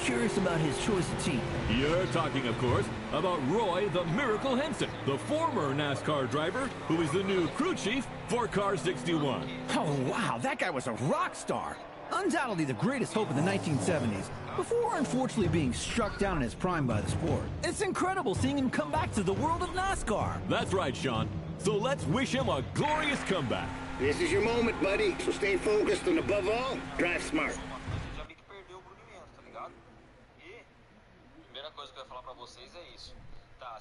curious about his choice of team. You're talking, of course, about Roy the Miracle Henson, the former NASCAR driver who is the new crew chief for Car 61. Oh, wow, that guy was a rock star. Undoubtedly the greatest hope in the 1970s, before unfortunately being struck down in his prime by the sport. It's incredible seeing him come back to the world of NASCAR. That's right, Sean. So let's wish him a glorious comeback. This is your moment, buddy. So stay focused and above all, drive smart. Já vi que perdeu o brunimento, tá ligado? E a primeira coisa que eu ia falar pra vocês é isso. Tá.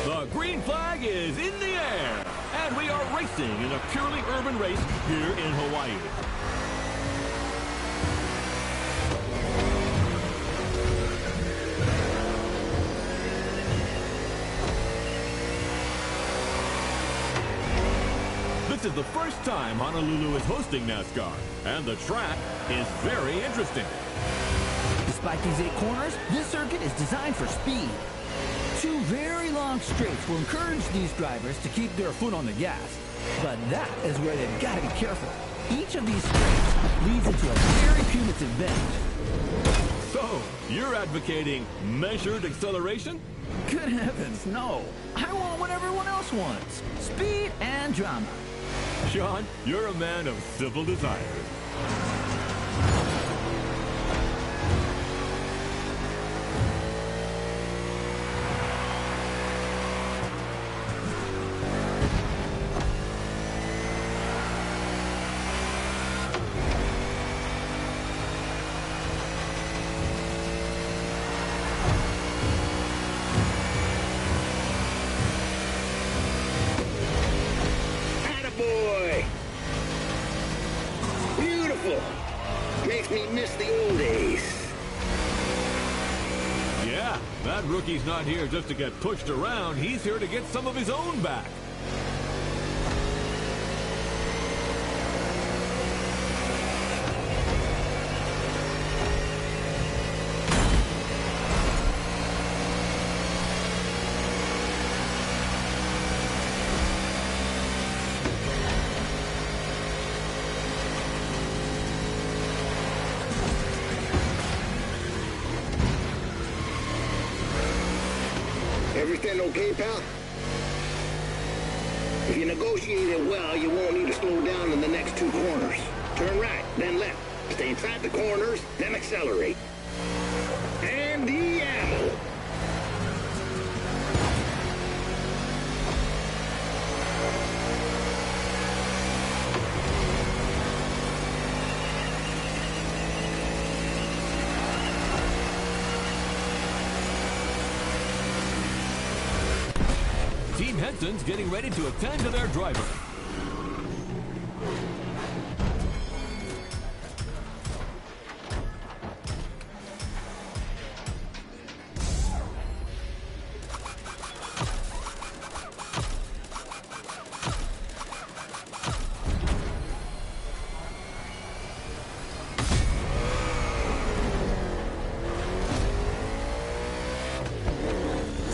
The green flag is in the air, and we are racing in a purely urban race here in Hawaii. This is the first time Honolulu is hosting NASCAR, and the track is very interesting. Despite these 8 corners, this circuit is designed for speed. 2 very long straights will encourage these drivers to keep their foot on the gas. But that is where they've got to be careful. Each of these straights leads into a very punitive bend. So, you're advocating measured acceleration? Good heavens, no. I want what everyone else wants. Speed and drama. Sean, you're a man of simple desires. Attaboy! Beautiful! Makes me miss the old days. Yeah, that rookie's not here just to get pushed around. He's here to get some of his own back. Everything okay, pal? If you negotiate it well, you won't need to slow down in the next 2 corners. Turn right, then left. Stay inside the corners, then accelerate. And the ammo! Team Henson's getting ready to attend to their driver.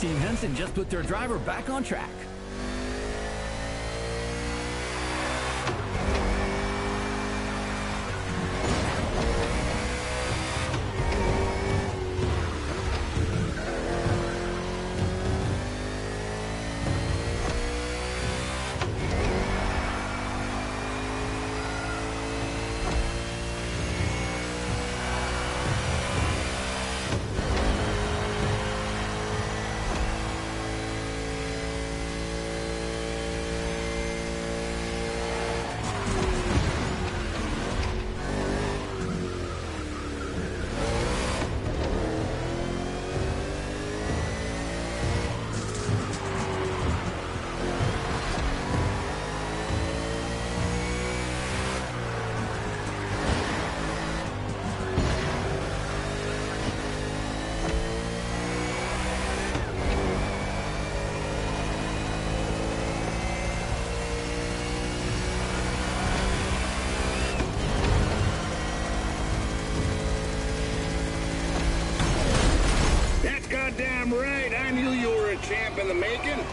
Team Henson just put their driver back on track. champ in the making?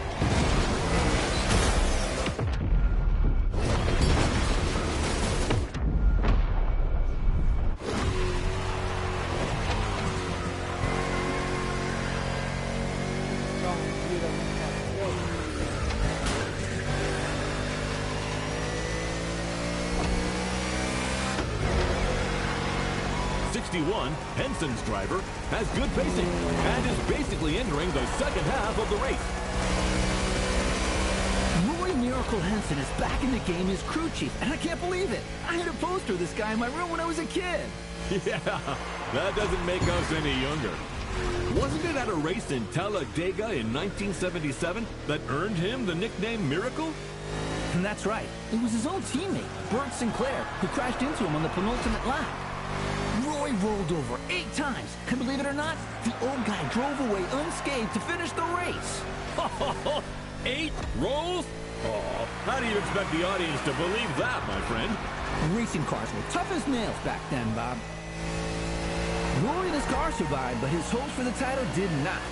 Henson's driver has good pacing and is basically entering the second half of the race. Roy Miracle Henson is back in the game as crew chief, and I can't believe it. I had a poster of this guy in my room when I was a kid. Yeah, that doesn't make us any younger. Wasn't it at a race in Talladega in 1977 that earned him the nickname Miracle? And that's right. It was his own teammate, Bert Sinclair, who crashed into him on the penultimate lap. Roy rolled over 8 times, and believe it or not, the old guy drove away unscathed to finish the race. 8 rolls? Oh, how do you expect the audience to believe that, my friend? Racing cars were tough as nails back then, Bob. Roy and his car survived, but his hopes for the title did not.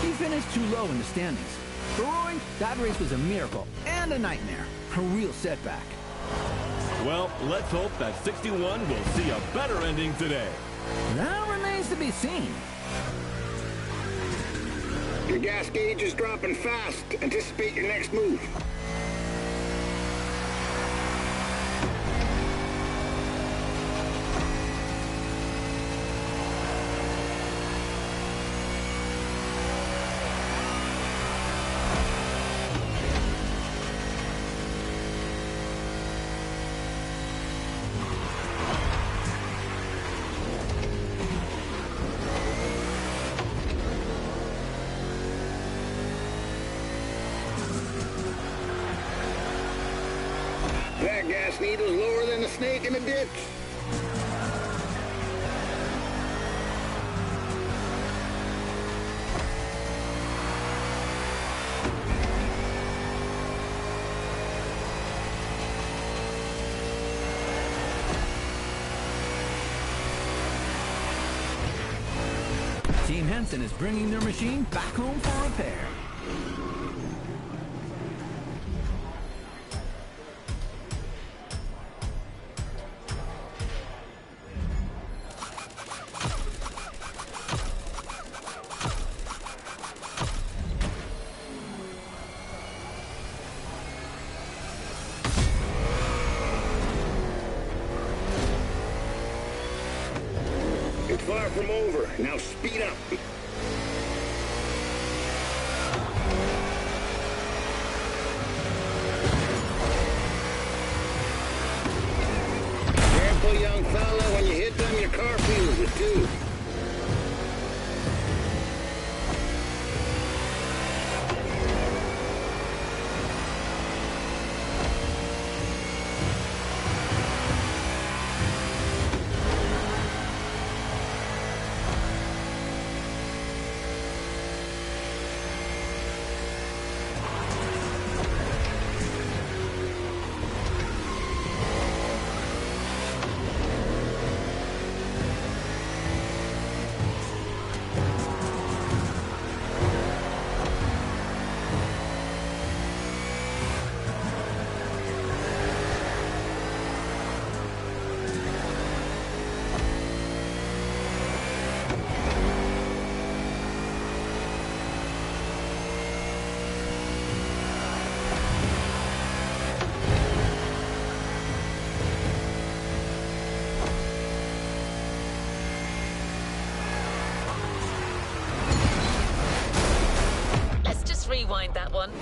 He finished too low in the standings. For Roy, that race was a miracle and a nightmare. A real setback. Well, let's hope that 61 will see a better ending today. That remains to be seen. Your gas gauge is dropping fast. Anticipate your next move. That gas needle's lower than a snake in a ditch. Team Henson is bringing their machine back home for repair. It's far from over. Now speed up. Careful, young fella. When you hit them, your car feels it, too. Rewind that one.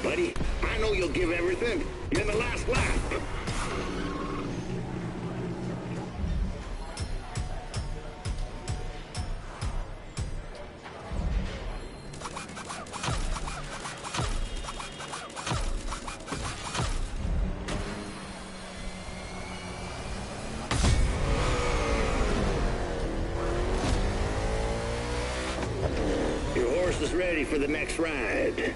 buddy. I know you'll give everything. You're in the last lap. Your horse is ready for the next ride.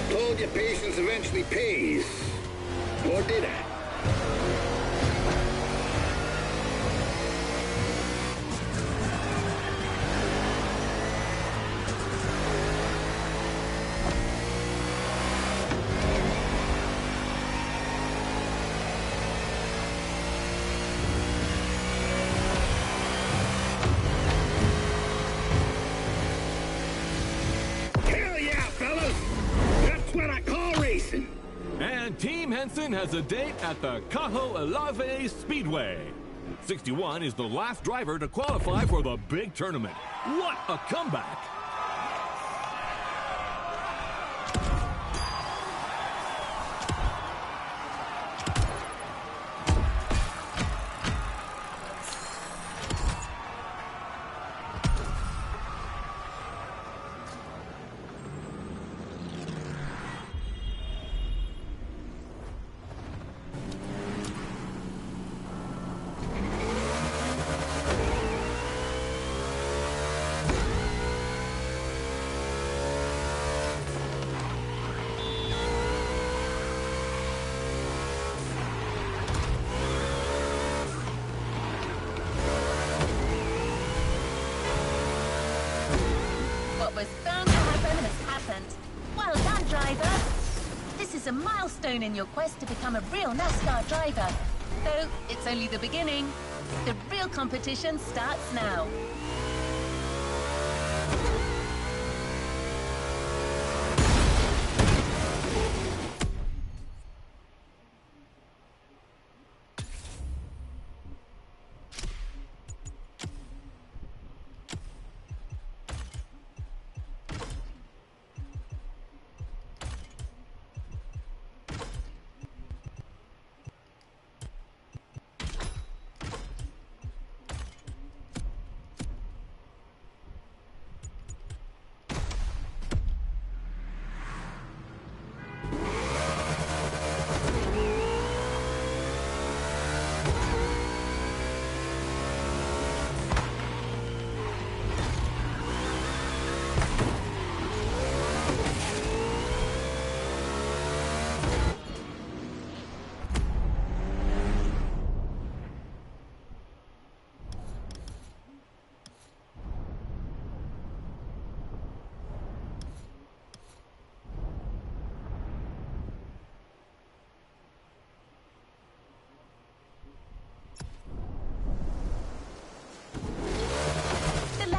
Told you patience eventually pays. Or did I? Hell yeah, fellas! That's what I call racing. And Team Henson has a date at the Cajo Alave Speedway. 61 is the last driver to qualify for the big tournament. What a comeback! What was bound to happen has happened. Well done, driver. This is a milestone in your quest to become a real NASCAR driver. Though it's only the beginning. The real competition starts now.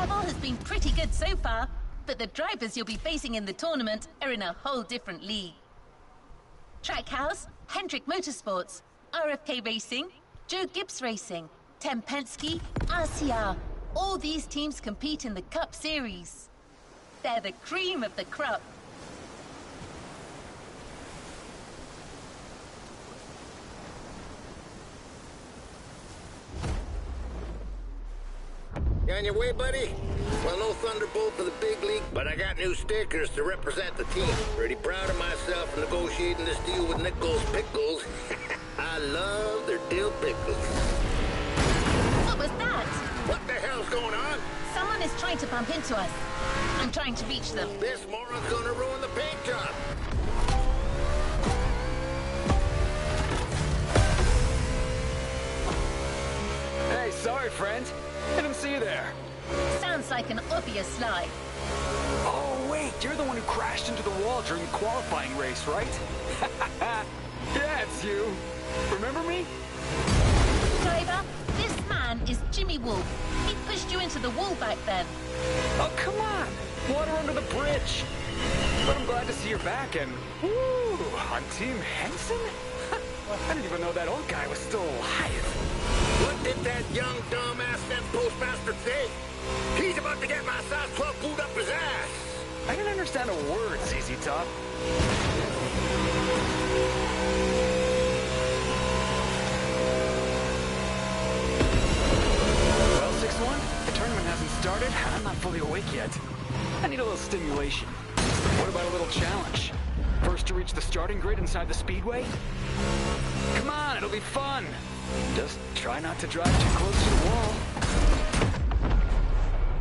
Has been pretty good so far, but the drivers you'll be facing in the tournament are in a whole different league. Trackhouse, Hendrick Motorsports, RFK Racing, Joe Gibbs Racing, Tim Penske, RCR. All these teams compete in the Cup Series. They're the cream of the crop. You on your way, buddy? Well, no Thunderbolt for the big league, but I got new stickers to represent the team. Pretty proud of myself for negotiating this deal with Nichols Pickles. I love their dill pickles. What was that? What the hell's going on? Someone is trying to bump into us. I'm trying to reach them. This moron's gonna ruin the paint job. Sorry, friend. Didn't see you there. Sounds like an obvious lie. Oh, wait, you're the one who crashed into the wall during the qualifying race, right? Yeah, it's you. Remember me? Driver, this man is Jimmy Wolf. He pushed you into the wall back then. Oh, come on. Water under the bridge. But I'm glad to see you're back and... Woo! On Team Henson? I didn't even know that old guy was still alive. What did that young dumbass that postmaster say? He's about to get my size 12 food up his ass. I didn't understand a word, ZZ Top. Well, 6-1, the tournament hasn't started, and I'm not fully awake yet. I need a little stimulation. What about a little challenge? First to reach the starting grid inside the speedway? Come on, it'll be fun. Just try not to drive too close to the wall.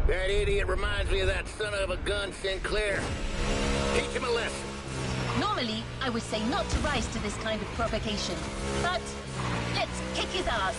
That idiot reminds me of that son of a gun Sinclair. Teach him a lesson. Normally, I would say not to rise to this kind of provocation. But let's kick his ass.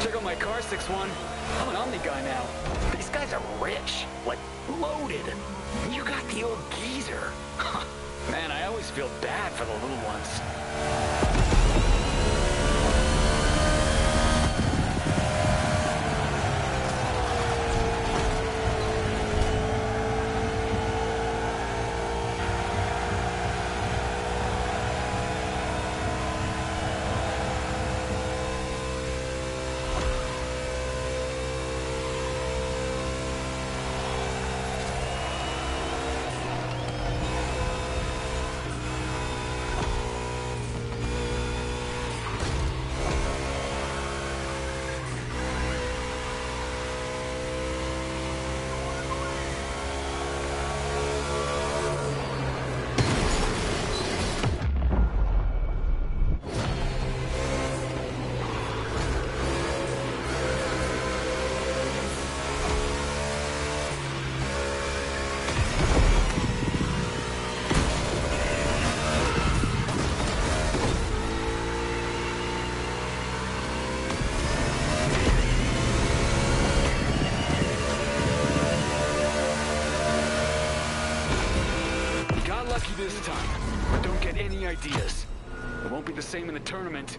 Check out my car, 6-1. I'm an Omni guy now. These guys are rich, like loaded. You got the old geezer. Man, I always feel bad for the little ones. Lucky this time, but don't get any ideas. It won't be the same in the tournament.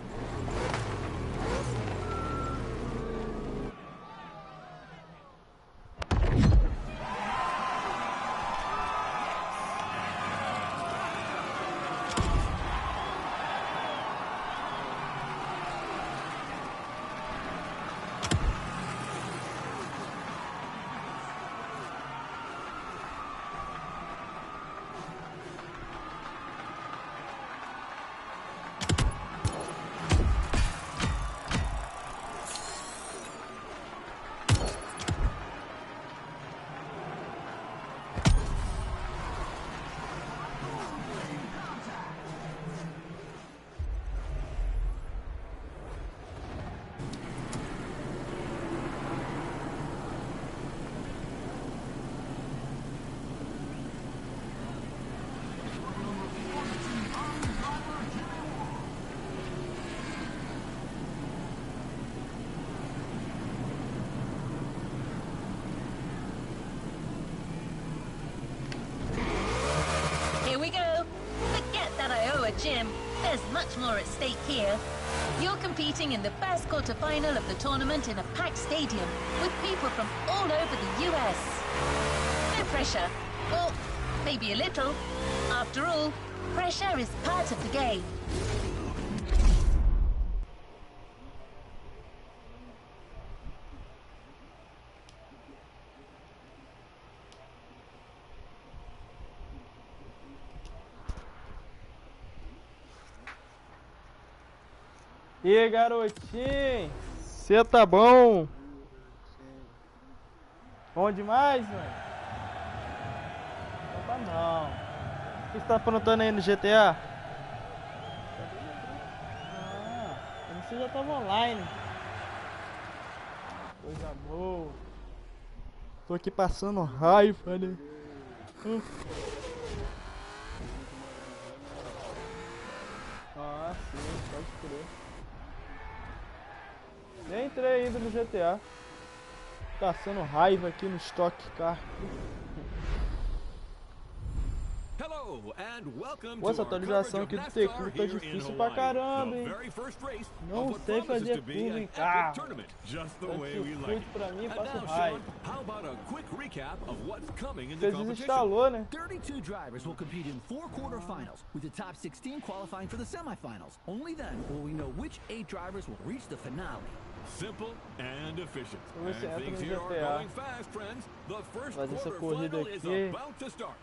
stake here. You're competing in the first quarterfinal of the tournament in a packed stadium with people from all over the US. No pressure. Or maybe a little. After all, pressure is part of the game. E aí, garotinho? Você tá bom? Bom demais, mano? Não tá não. O que você tá aprontando aí no GTA? Ah, você já tava online. Coisa boa. Tô aqui passando raiva, né? Ah, sim, pode crer. Nem entrei ainda no GTA. Passando raiva aqui no Stock Car. Pô, essa atualização aqui do T-Curva tá difícil pra caramba, hein? Não sei fazer curva em carro. Circuito pra mim, passo raiva. Você desinstalou, né? 32 drivers will compete in 4 quarterfinals, with the top 16 qualifying for the semifinals. Only then will we know which 8 drivers will reach the finale. Simple and efficient. Vamos ver se And entra things no here are GTA. going fast, friends. The first Mas essa corrida quarterfinal is aqui... about to start.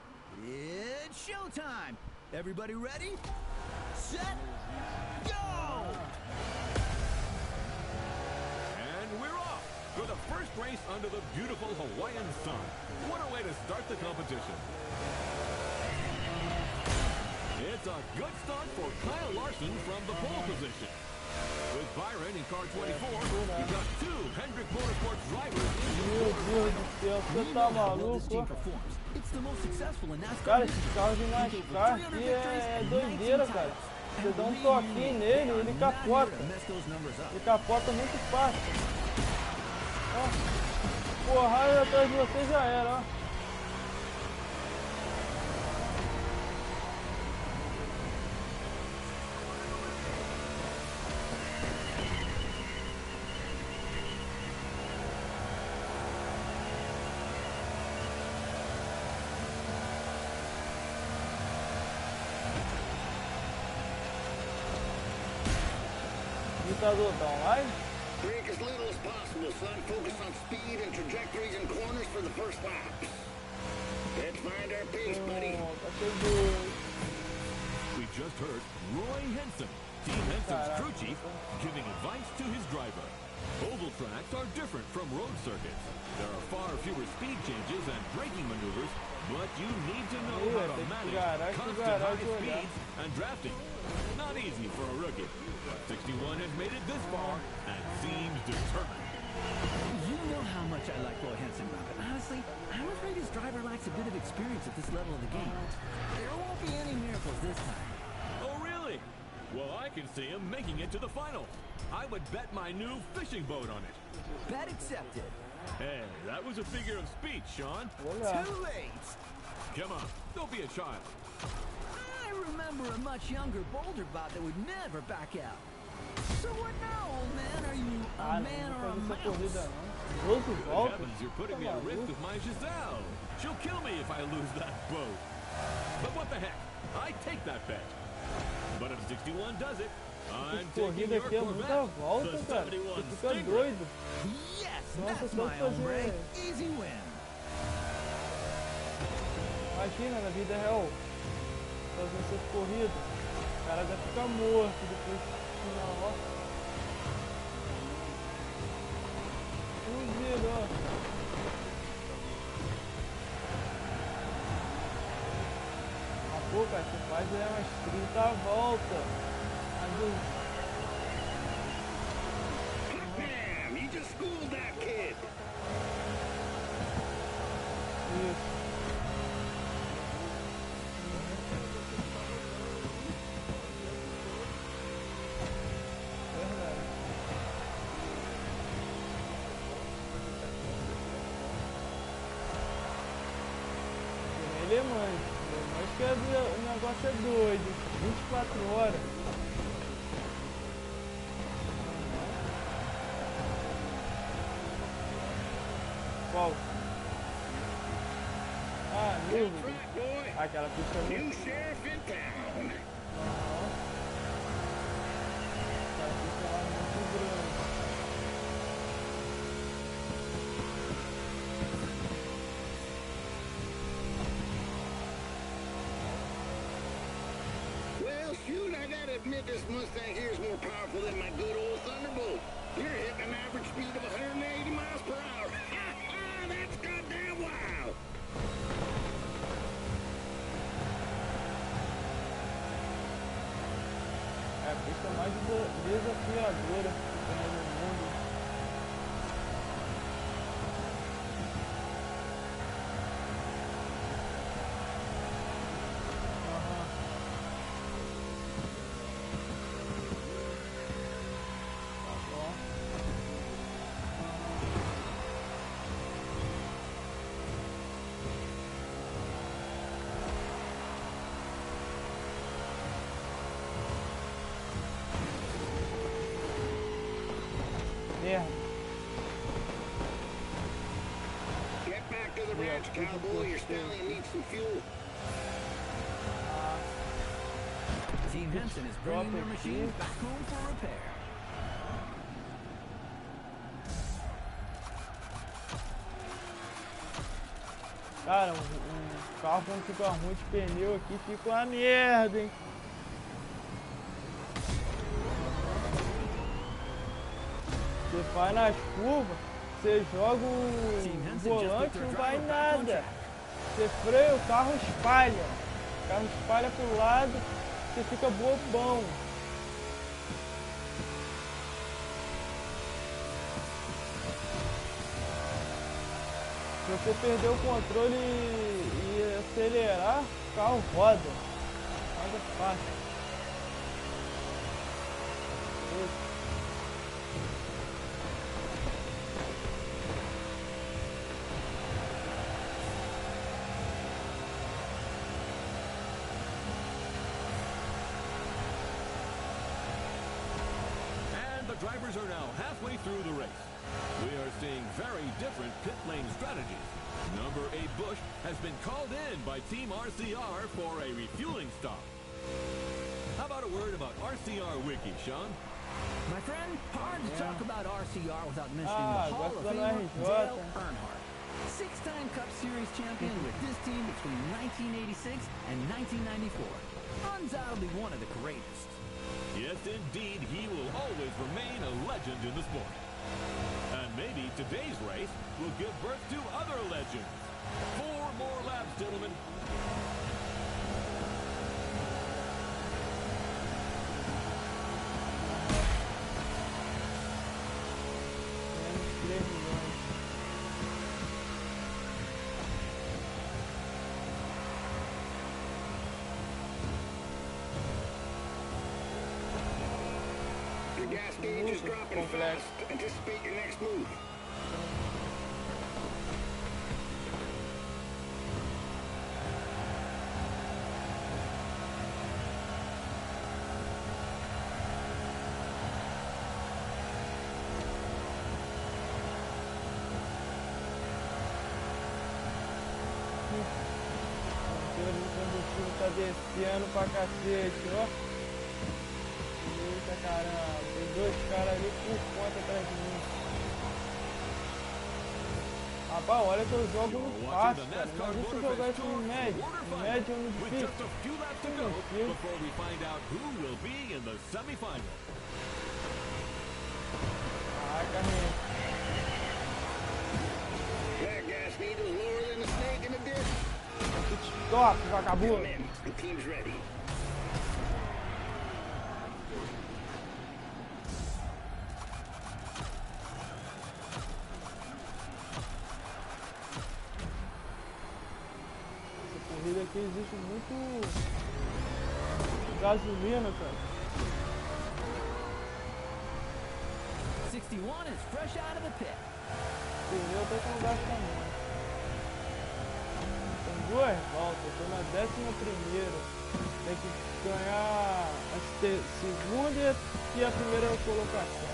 It's showtime! Everybody ready? Set, go! And we're off for the first race under the beautiful Hawaiian sun. What a way to start the competition. It's a good start for Kyle Larson from the pole position. With Byron in car 24, we've got 2 Hendrick Motorsports drivers in Meu Deus do céu, você tá maluco? It's the most successful in NASCAR. Cara, esse carro de NASCAR aqui é doideira, cara. Você dá um toquinho nele, ele capota. Ele capota muito fácil. Ó, porrada atrás de você já era, ó. Tá online? Break as little as possible, son. Focus on speed and trajectories and corners for the first laps. Let's find our pace, buddy. We just heard Roy Henson, Team Henson's crew chief, giving advice to his driver. Oval tracks are different from road circuits. There are far fewer speed changes and braking maneuvers, but you need to know how to manage constant high speeds and drafting. Not easy for a rookie, but 61 has made it this far and seems determined. You know how much I like Roy Henson, but honestly, I'm afraid his driver lacks a bit of experience at this level of the game. There won't be any miracles this time. Oh, really? Well, I can see him making it to the final. I would bet my new fishing boat on it. Bet accepted. Hey, that was a figure of speech, Sean. Too late. Come on, don't be a child. I remember a much younger boulder bot that would never back out. So what now, old man? Are you a man or a mouse? Good heavens, you're putting me at risk with my Giselle. She'll kill me if I lose that boat. But what the heck? I take that bet. But if 61 does it, I'm taking your Corvette, the 71 Stingray. Yes, that's my hombre. Easy win. Imagina na vida real, fazendo essas corridas, o cara vai ficar morto depois do final, ó. Fudido, ó. Pô, cara, você faz umas 30 voltas. Damn, you just schooled that kid. Isso. Ele é mãe. Acho que o negócio é doido. 24 horas. Qual? Ah, Nürburgring. Aquela pista ali. Não. Aquela pista lá muito grande. Well, shoot, I gotta admit this Mustang here is more powerful than my good old Thunderbolt. You're hitting an average speed of 180 miles per hour. That's goddamn wild. É a pista mais desafiadora que tem no mundo. Merda. Get back to the ranch, cowboy. Your stallion needs some fuel. Team Henson is bringing their machine back home for repair. Cara, carro quando fica ruim de pneu aqui fica uma merda, hein? Você faz nas curvas, você joga o volante, não vai nada. Você freia, o carro espalha. O carro espalha pro lado, você fica bobão. Se você perder o controle e acelerar, o carro roda. Roda fácil. Drivers are now halfway through the race. We are seeing very different pit lane strategies. Number 8 Bush has been called in by Team RCR for a refueling stop. How about a word about RCR Wiki, Sean? My friend, hard to talk about RCR without mentioning the Hall of Famer Dale Earnhardt. 6-time Cup Series champion with this team between 1986 and 1994. Undoubtedly one of the greatest. Yes, indeed, he will always remain a legend in the sport. And maybe today's race will give birth to other legends. 4 more laps, gentlemen. Gas gauge is dropping fast. Anticipate your next move. O combustível tá descendo pra cacete, ó. Eita caramba, tem 2 caras ali por conta atrás de mim. Rapaz, olha que eu jogo no fácil, cara. Imagina se eu jogar isso no médio. No médio ou no difícil. Ah, caramba. That gas needle is lower than the snake in the ditch. Stop, vagabundo. The team's ready. Aqui existe muito gasolina, cara. 61 is fresh out of the pit. O pneu até que não gasta muito. Tem 2 voltas, eu tô na 11ª. Tem que ganhar a segunda e a primeira colocação.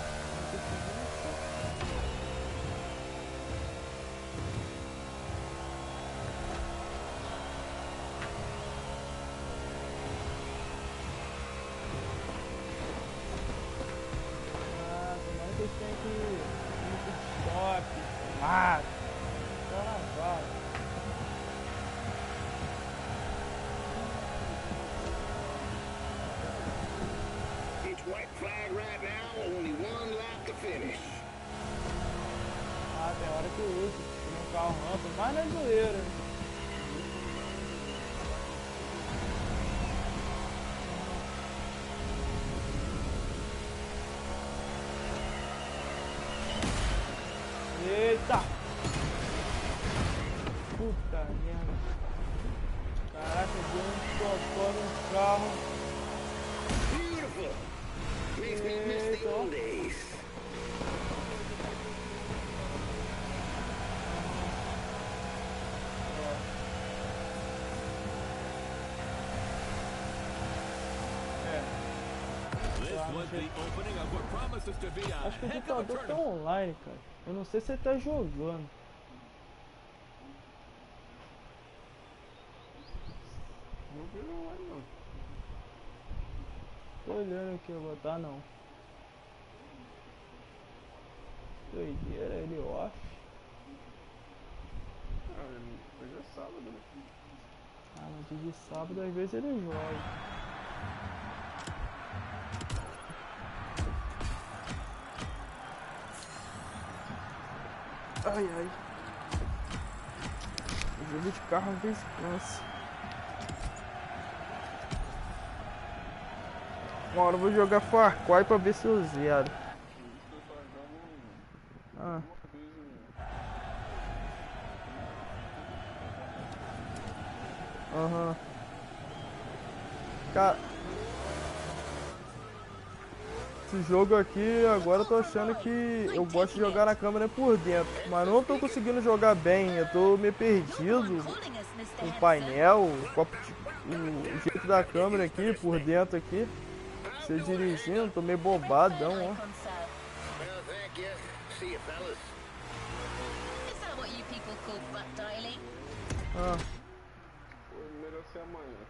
que usa. Tem um carro rampa, mais na zoeira. Né? Eita! Puta merda. Caraca, deu um totó no carro. Beautiful. Makes me miss the old days. Acho que o ditador tá online, cara. Eu não sei se ele tá jogando. Não vi online não. Tô olhando aqui, eu vou botar não. Doideira, ele off. Hoje é sábado, né? Ah, no dia de sábado às vezes ele joga. Ai, ai. O jogo de carro às vezes cansa. Uma hora eu vou jogar Far Cry pra ver se eu zero. Ah. Aham. Cara, esse jogo aqui, agora eu tô achando que eu gosto de jogar na câmera por dentro, mas não tô conseguindo jogar bem, eu tô meio perdido com o painel, o jeito da câmera aqui, por dentro aqui, você dirigindo, tô meio bobadão, ó. Well, thank you. See you, fellas. Is that what you people call butt dialing? Ah, Pô, melhor ser amanhã.